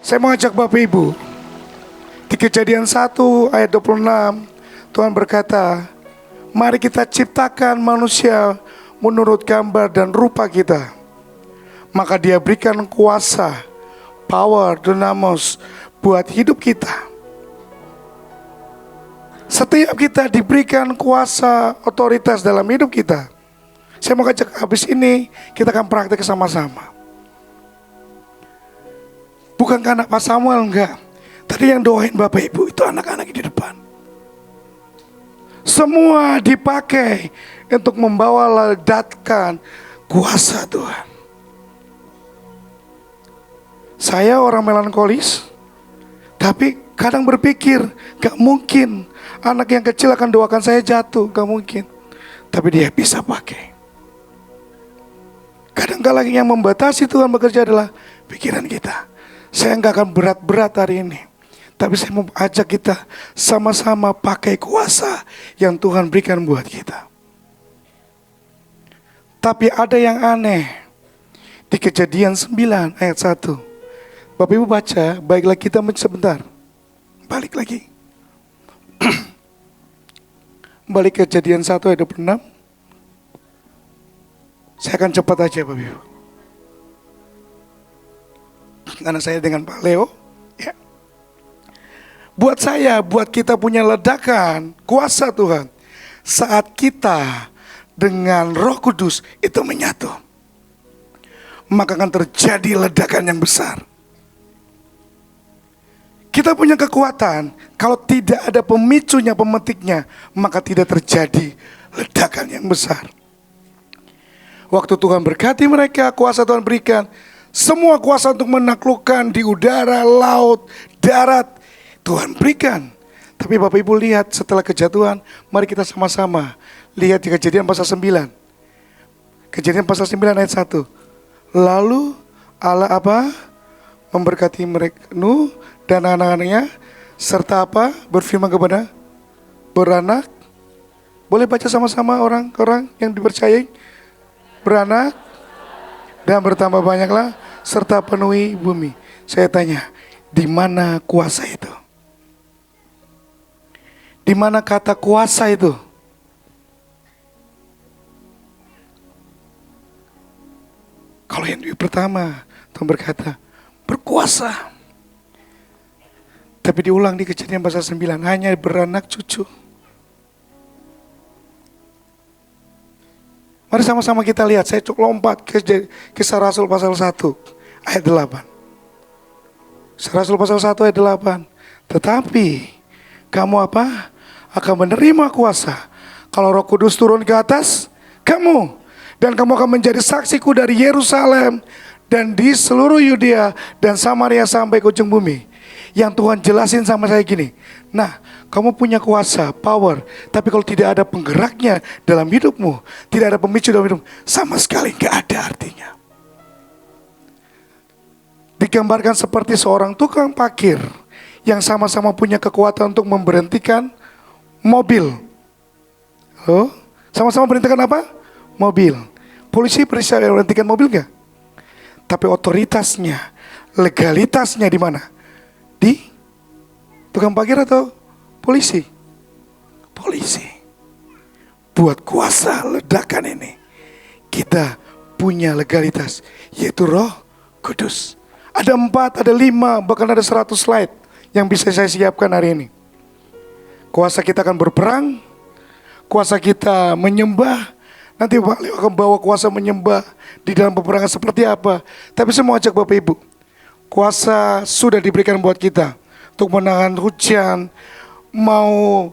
Saya mengajak Bapak Ibu, di Kejadian 1 ayat 26, Tuhan berkata, mari kita ciptakan manusia menurut gambar dan rupa kita. Maka Dia berikan kuasa, power, dunamos buat hidup kita. Setiap kita diberikan kuasa, otoritas dalam hidup kita. Saya mau ajak habis ini kita akan praktek sama-sama. Bukan karena Pak Samuel, enggak. Tadi yang doain Bapak Ibu itu anak-anak di depan. Semua dipakai untuk membawa ledakan kuasa Tuhan. Saya orang melankolis, tapi kadang berpikir gak mungkin anak yang kecil akan doakan saya jatuh, gak mungkin. Tapi Dia bisa pakai. Kadang-kadang yang membatasi Tuhan bekerja adalah pikiran kita. Saya gak akan berat-berat hari ini, tapi saya mau ajak kita sama-sama pakai kuasa yang Tuhan berikan buat kita. Tapi ada yang aneh di Kejadian 9 ayat 1. Bapak Ibu baca, baiklah kita sebentar. Balik lagi. Balik Kejadian 1 ayat 26. Saya akan cepat aja Bapak Ibu. Karena saya dengan Pak Leo, ya. Buat saya, buat kita punya ledakan kuasa Tuhan. Saat kita dengan Roh Kudus itu menyatu, maka akan terjadi ledakan yang besar. Kita punya kekuatan, kalau tidak ada pemicunya, pemetiknya, maka tidak terjadi ledakan yang besar. Waktu Tuhan berkati mereka, kuasa Tuhan berikan. Semua kuasa untuk menaklukkan di udara, laut, darat, Tuhan berikan. Tapi Bapak Ibu lihat setelah kejatuhan, mari kita sama-sama lihat di Kejadian pasal 9. Kejadian pasal 9 ayat 1. Lalu Allah apa? Memberkati mereka, Nuh dan anak-anaknya, serta apa? Berfirman kepada beranak. Boleh baca sama-sama orang-orang yang dipercayai. Beranak dan bertambah banyaklah, serta penuhi bumi. Saya tanya, di mana kuasa itu? Di mana kata kuasa itu? Kalau yang pertama, Tuhan berkata, berkuasa. Tapi diulang di Kejadian pasal 9, hanya beranak cucu. Mari sama-sama kita lihat, saya cukup lompat ke Kisah Rasul pasal 1 ayat 8. Kisah Rasul pasal 1 ayat 8. Tetapi kamu apa? Akan menerima kuasa kalau Roh Kudus turun ke atas kamu. Dan kamu akan menjadi saksiku dari Yerusalem dan di seluruh Yudea dan Samaria sampai ke ujung bumi. Yang Tuhan jelasin sama saya gini, nah kamu punya kuasa, power, tapi kalau tidak ada penggeraknya dalam hidupmu, tidak ada pemicu dalam hidupmu, sama sekali gak ada artinya. Digambarkan seperti seorang tukang parkir yang sama-sama punya kekuatan untuk memberhentikan mobil. Oh, sama-sama berhentikan apa? Mobil. Polisi bisa berhentikan mobil gak? Tapi otoritasnya, legalitasnya di mana? Di tukang parkir atau polisi? Polisi. Buat kuasa ledakan ini, kita punya legalitas, yaitu Roh Kudus. Ada 4, ada 5, bahkan ada 100 slide yang bisa saya siapkan hari ini. Kuasa kita akan berperang, kuasa kita menyembah. Nanti Pak Leo akan bawa kuasa menyembah di dalam peperangan seperti apa. Tapi saya mau ajak Bapak Ibu, kuasa sudah diberikan buat kita untuk menahan hujan, mau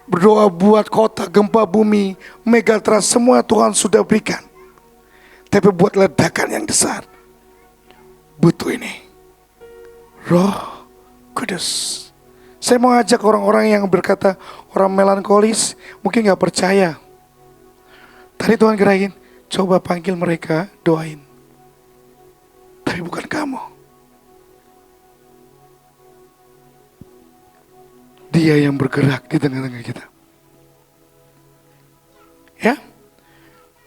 berdoa buat kota, gempa bumi, megatrust, semua Tuhan sudah berikan. Tapi buat ledakan yang besar, butuh ini, Roh Kudus. Saya mau ajak orang-orang yang berkata, orang melankolis, mungkin gak percaya. Tadi Tuhan gerakin, coba panggil mereka, doain. Tapi bukan kamu. Dia yang bergerak di tengah-tengah kita. Ya,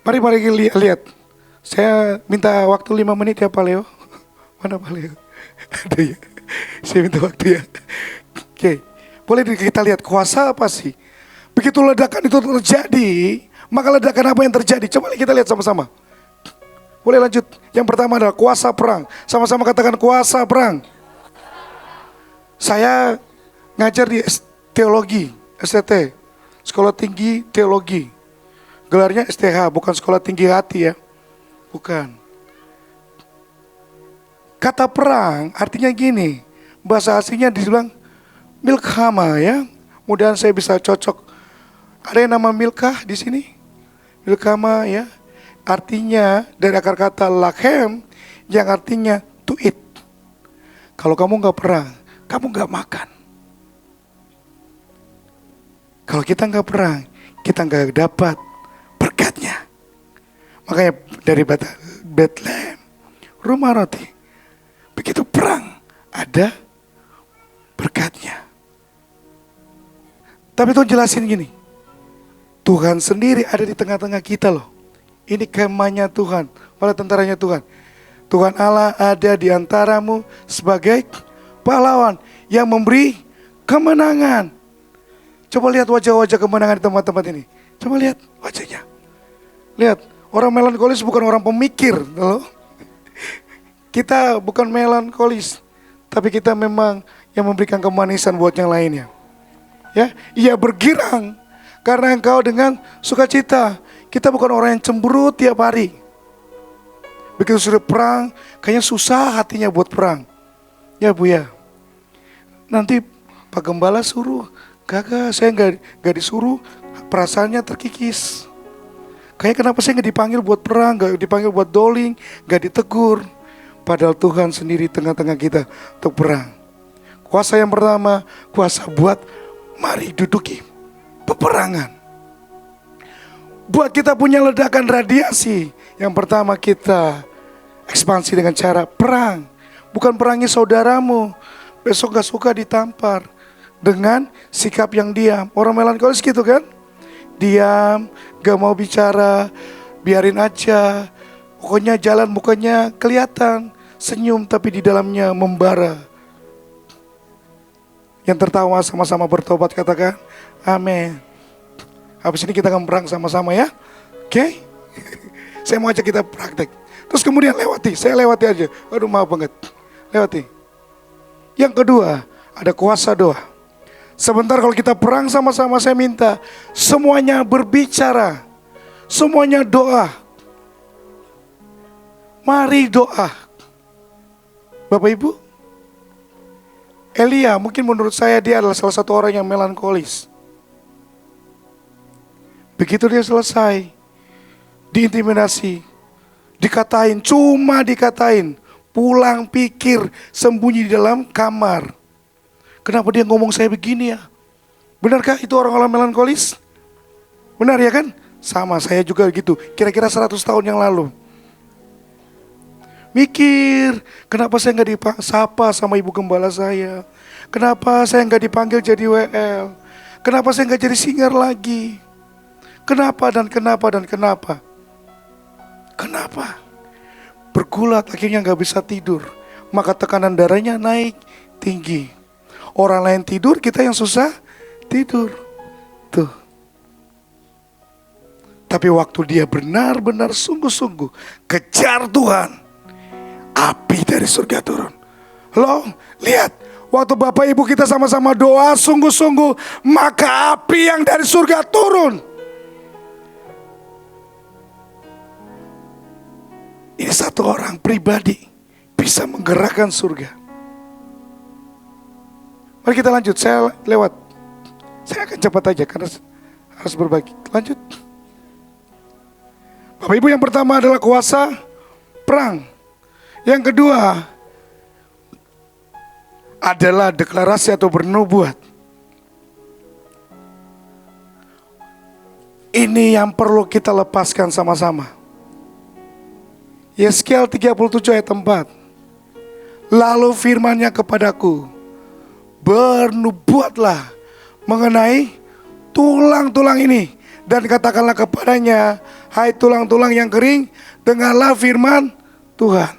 mari lihat. Saya minta waktu 5 menit ya Pak Leo. Mana Pak Leo? Ada ya. Saya minta waktu ya. Oke, boleh kita lihat kuasa apa sih? Begitu ledakan itu terjadi, maka ledakan apa yang terjadi? Coba kita lihat sama-sama. Boleh lanjut. Yang pertama adalah kuasa perang. Sama-sama katakan kuasa perang. Saya ngajar di teologi, STT, Sekolah Tinggi Teologi. Gelarnya STH, bukan Sekolah Tinggi Hati ya. Bukan. Kata perang artinya gini, bahasa aslinya dibilang milkama ya. Mudahan saya bisa cocok. Ada yang nama milkah di sini? Milkama ya. Artinya dari akar kata lakhem yang artinya to eat. Kalau kamu nggak perang, kamu nggak makan. Kalau kita nggak perang, kita nggak dapat berkatnya. Makanya dari Bethlehem, rumah roti. Begitu perang, ada berkatnya. Tapi Tuhan jelasin gini, Tuhan sendiri ada di tengah-tengah kita loh. Ini kemahnya Tuhan, para tentaranya Tuhan. Tuhan Allah ada di antaramu sebagai pahlawan yang memberi kemenangan. Coba lihat wajah-wajah kemenangan di tempat-tempat ini. Coba lihat wajahnya. Lihat, orang melankolis bukan orang pemikir loh. Kita bukan melankolis, tapi kita memang yang memberikan kemanisan buat yang lainnya. Ya, ia bergirang karena engkau dengan sukacita. Kita bukan orang yang cemberut tiap hari. Begitu sudah perang, kayaknya susah hatinya buat perang. Ya Bu ya. Nanti Pak Gembala suruh, kagak, saya nggak disuruh, perasaannya terkikis. Kayaknya kenapa saya nggak dipanggil buat perang, nggak dipanggil buat doling, nggak ditegur. Padahal Tuhan sendiri tengah-tengah kita untuk perang. Kuasa yang pertama, kuasa buat mari duduki peperangan. Buat kita punya ledakan radiasi. Yang pertama kita ekspansi dengan cara perang. Bukan perangi saudaramu. Besok gak suka ditampar dengan sikap yang diam. Orang melankolis gitu kan? Diam, gak mau bicara, biarin aja. Pokoknya jalan mukanya kelihatan, senyum tapi di dalamnya membara. Yang tertawa sama-sama bertobat katakan amin. Habis ini kita akan perang sama-sama ya. Oke? Saya mau ajak kita praktek. Terus kemudian lewati, saya lewati aja. Aduh maaf banget. Lewati. Yang kedua, ada kuasa doa. Sebentar kalau kita perang sama-sama, saya minta semuanya berbicara. Semuanya doa. Mari doa. Bapak Ibu, Elia mungkin menurut saya dia adalah salah satu orang yang melankolis. Begitu dia selesai, diintimidasi, dikatain, cuma dikatain, pulang pikir, sembunyi di dalam kamar. Kenapa dia ngomong saya begini ya? Benarkah itu orang-orang melankolis? Benar ya kan? Sama, saya juga gitu, kira-kira 100 tahun yang lalu. Mikir, kenapa saya nggak disapa sama ibu gembala saya? Kenapa saya nggak dipanggil jadi WL? Kenapa saya nggak jadi singer lagi? Kenapa dan kenapa dan kenapa? Kenapa? Bergulat akhirnya nggak bisa tidur. Maka tekanan darahnya naik tinggi. Orang lain tidur, kita yang susah tidur. Tuh. Tapi waktu dia benar-benar sungguh-sungguh kejar Tuhan, api dari surga turun. Loh, lihat. Waktu Bapak Ibu kita sama-sama doa sungguh-sungguh, maka api yang dari surga turun. Ini satu orang pribadi bisa menggerakkan surga. Mari kita lanjut, saya lewat. Saya akan cepat aja karena harus berbagi. Lanjut. Bapak Ibu, yang pertama adalah kuasa perang. Yang kedua adalah deklarasi atau bernubuat. Ini yang perlu kita lepaskan sama-sama. Yeskiel 37 ayat 4. Lalu firman-Nya kepadaku, bernubuatlah mengenai tulang-tulang ini, dan katakanlah kepadanya, hai tulang-tulang yang kering, dengarlah firman Tuhan.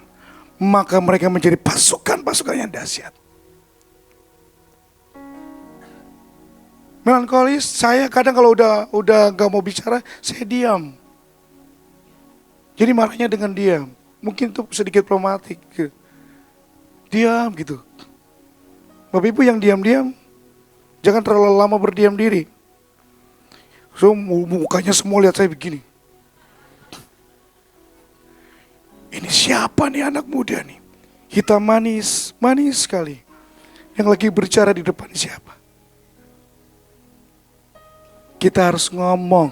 Maka mereka menjadi pasukan-pasukan yang dahsyat. Melankolis, saya kadang kalau udah nggak mau bicara, saya diam. Jadi marahnya dengan diam. Mungkin itu sedikit problematik. Diam gitu. Bapak Ibu yang diam-diam, jangan terlalu lama berdiam diri. So mukanya semua lihat saya begini. Ini siapa nih anak muda nih? Hitam manis, manis sekali. Yang lagi berbicara di depan siapa? Kita harus ngomong,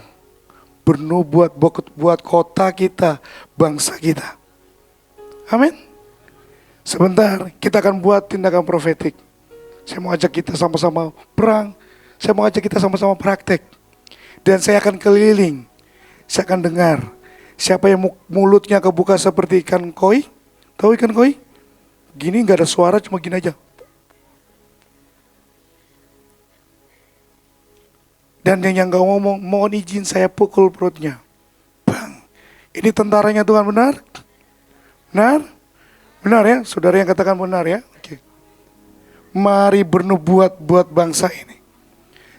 bernubuat buat kota kita, bangsa kita. Amin. Sebentar, kita akan buat tindakan profetik. Saya mau ajak kita sama-sama perang. Saya mau ajak kita sama-sama praktek. Dan saya akan keliling. Saya akan dengar. Siapa yang mulutnya kebuka seperti ikan koi? Tahu ikan koi? Gini gak ada suara, cuma gini aja. Dan yang gak ngomong, mohon izin saya pukul perutnya. Bang, ini tentaranya Tuhan, benar? Benar? Benar ya? Saudara yang katakan benar ya? Oke. Mari bernubuat buat bangsa ini.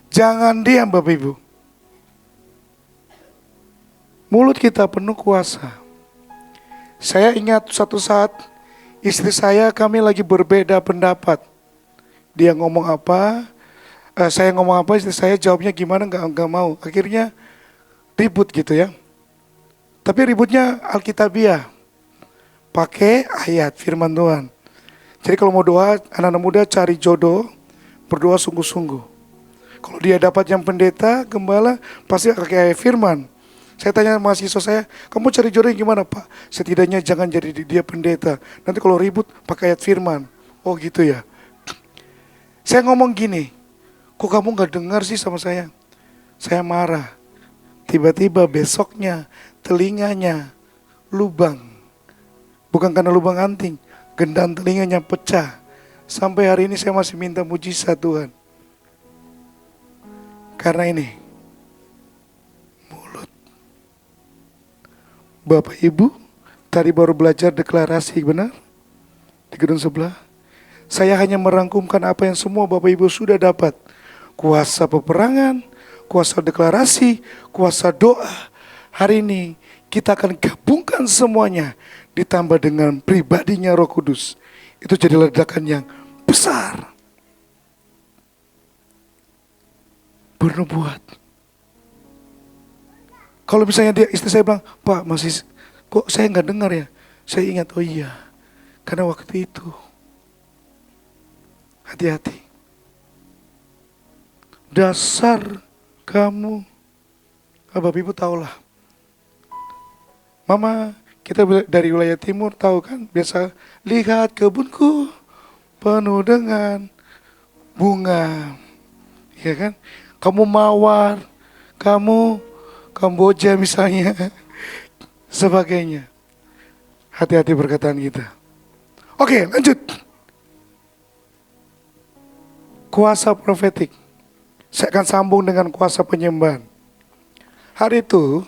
Jangan diam Bapak Ibu. Mulut kita penuh kuasa. Saya ingat suatu saat istri saya, kami lagi berbeda pendapat. Dia ngomong apa, saya ngomong apa, istri saya jawabnya gimana, nggak mau. Akhirnya ribut gitu ya. Tapi ributnya Alkitabiah, pakai ayat firman Tuhan. Jadi kalau mau doa, anak-anak muda cari jodoh, berdoa sungguh-sungguh. Kalau dia dapat yang pendeta, gembala, pasti pakai ayat firman. Saya tanya mahasiswa saya, kamu cari jodoh yang gimana Pak? Setidaknya jangan jadi dia pendeta. Nanti kalau ribut pakai ayat firman. Oh gitu ya. Saya ngomong gini, kok kamu gak dengar sih sama saya? Saya marah. Tiba-tiba besoknya telinganya lubang. Bukan karena lubang anting, gendang telinganya pecah. Sampai hari ini saya masih minta mujizat Tuhan. Karena ini, mulut. Bapak Ibu, tadi baru belajar deklarasi, benar? Di gedung sebelah. Saya hanya merangkumkan apa yang semua Bapak Ibu sudah dapat. Kuasa peperangan, kuasa deklarasi, kuasa doa. Hari ini kita akan gabungkan semuanya, ditambah dengan pribadinya Roh Kudus. Itu jadi ledakan yang besar. Bernubuat. Kalau misalnya dia, istri saya bilang, Pak masih, kok saya nggak dengar ya? Saya ingat, oh iya, karena waktu itu. Hati-hati. Dasar kamu, Bapak Ibu tahulah. Mama, kita dari wilayah timur tahu kan, biasa lihat kebunku penuh dengan bunga, ya kan? Kamu mawar, kamu Kamboja misalnya, sebagainya. Hati-hati perkataan kita. Oke, lanjut. Kuasa profetik. Saya akan sambung dengan kuasa penyembahan. Hari itu,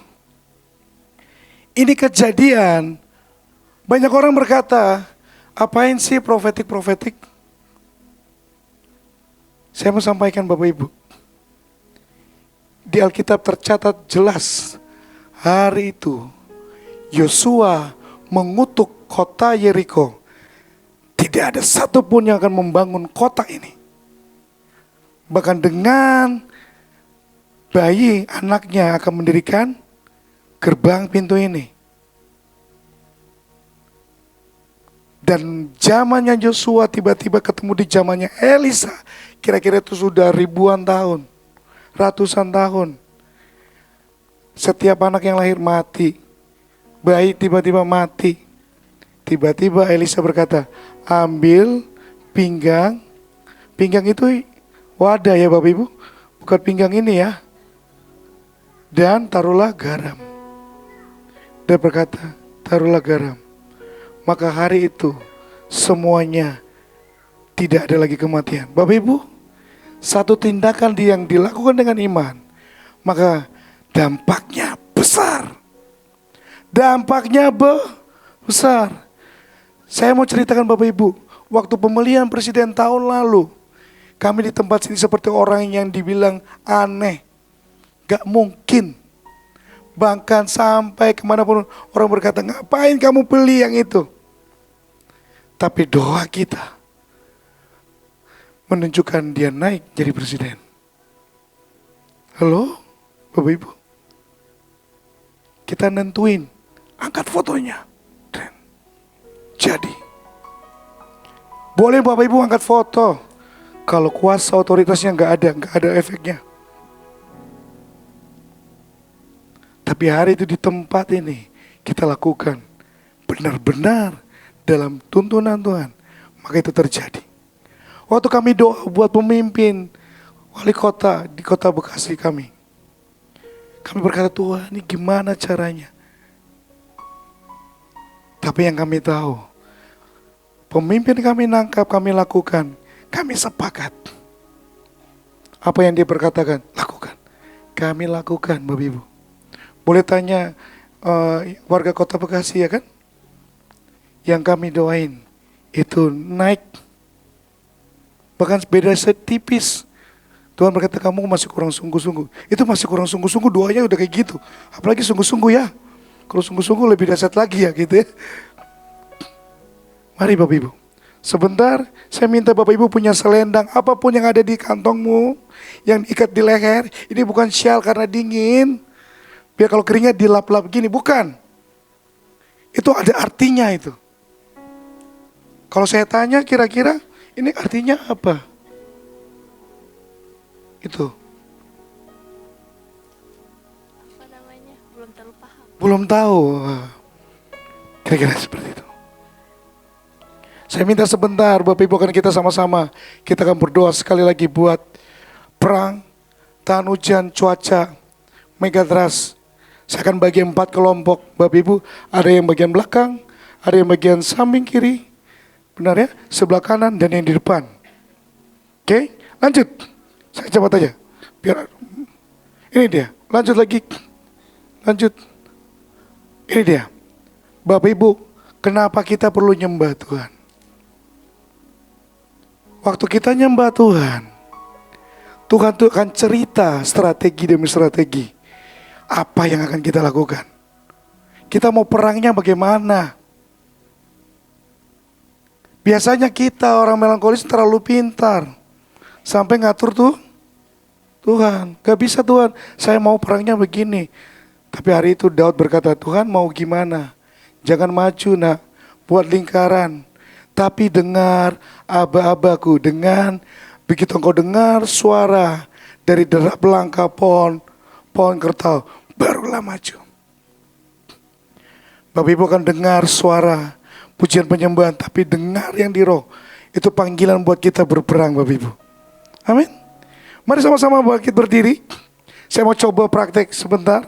ini kejadian, banyak orang berkata, apain sih profetik-profetik? Saya mau sampaikan Bapak Ibu. Di Alkitab tercatat jelas, hari itu Yosua mengutuk kota Yeriko. Tidak ada satupun yang akan membangun kota ini. Bahkan dengan bayi anaknya akan mendirikan gerbang pintu ini. Dan zamannya Yosua tiba-tiba ketemu di zamannya Elisa. Kira-kira itu sudah ribuan tahun, ratusan tahun. Setiap anak yang lahir mati. Bayi tiba-tiba mati. Tiba-tiba Elisa berkata, ambil pinggang. Pinggang itu wadah ya Bapak Ibu. Bukan pinggang ini ya. Dan taruhlah garam. Dia berkata, taruhlah garam. Maka hari itu semuanya tidak ada lagi kematian. Bapak Ibu, satu tindakan yang dilakukan dengan iman, maka dampaknya besar. Dampaknya besar. Saya mau ceritakan Bapak Ibu, waktu pemilihan presiden tahun lalu, Kami di tempat sini seperti orang yang dibilang aneh. Gak mungkin. Bahkan sampai kemanapun orang berkata, ngapain kamu beli yang itu? Tapi doa kita menunjukkan dia naik jadi presiden. Halo, Bapak Ibu. Kita nentuin, angkat fotonya. Dan jadi. Boleh Bapak Ibu angkat foto. Kalau kuasa otoritasnya nggak ada efeknya. Tapi hari itu di tempat ini kita lakukan benar-benar dalam tuntunan Tuhan. Maka itu terjadi. Waktu kami doa buat pemimpin wali kota di kota Bekasi kami. Kami berkata, Tuhan ini gimana caranya? Tapi yang kami tahu, pemimpin kami nangkap, kami lakukan. Kami sepakat. Apa yang dia berkatakan, lakukan. Kami lakukan, Bapak Ibu. Boleh tanya warga kota Bekasi ya kan? Yang kami doain itu naik. Bahkan beda setipis. Tuhan berkata, kamu masih kurang sungguh-sungguh. Itu masih kurang sungguh-sungguh, doanya udah kayak gitu. Apalagi sungguh-sungguh ya. Kalau sungguh-sungguh lebih dahsyat lagi ya gitu ya. Mari Bapak Ibu. Sebentar, saya minta Bapak Ibu punya selendang, apapun yang ada di kantongmu, yang ikat di leher. Ini bukan syal karena dingin, biar kalau keringnya dilap-lap gini, bukan. Itu ada artinya itu. Kalau saya tanya kira-kira, ini artinya apa? Itu. Apa namanya? Belum terlalu paham. Belum tahu. Kira-kira seperti itu. Saya minta sebentar Bapak Ibu, akan kita sama-sama, kita akan berdoa sekali lagi buat perang, tahan hujan, cuaca, megatrust. Saya akan bagi 4 kelompok Bapak Ibu, ada yang bagian belakang, ada yang bagian samping kiri, benar ya, sebelah kanan dan yang di depan. Oke, lanjut. Saya cepat aja. Biar ini dia, lanjut lagi. Lanjut. Ini dia. Bapak Ibu, kenapa kita perlu nyembah Tuhan? Waktu kita nyembah Tuhan, Tuhan tuh akan cerita strategi demi strategi. Apa yang akan kita lakukan? Kita mau perangnya bagaimana? Biasanya kita orang melankolis terlalu pintar. Sampai ngatur tuh Tuhan. Gak bisa Tuhan, saya mau perangnya begini. Tapi hari itu Daud berkata, Tuhan mau gimana? Jangan maju nak, buat lingkaran. Tapi dengar aba-abaku, dengan begitu engkau dengar suara dari derap belangka pohon kertau, barulah maju. Bapak Ibu akan dengar suara pujian penyembahan, tapi dengar yang di roh. Itu panggilan buat kita berperang Bapak Ibu. Amin. Mari sama-sama bangkit berdiri. Saya mau coba praktek sebentar.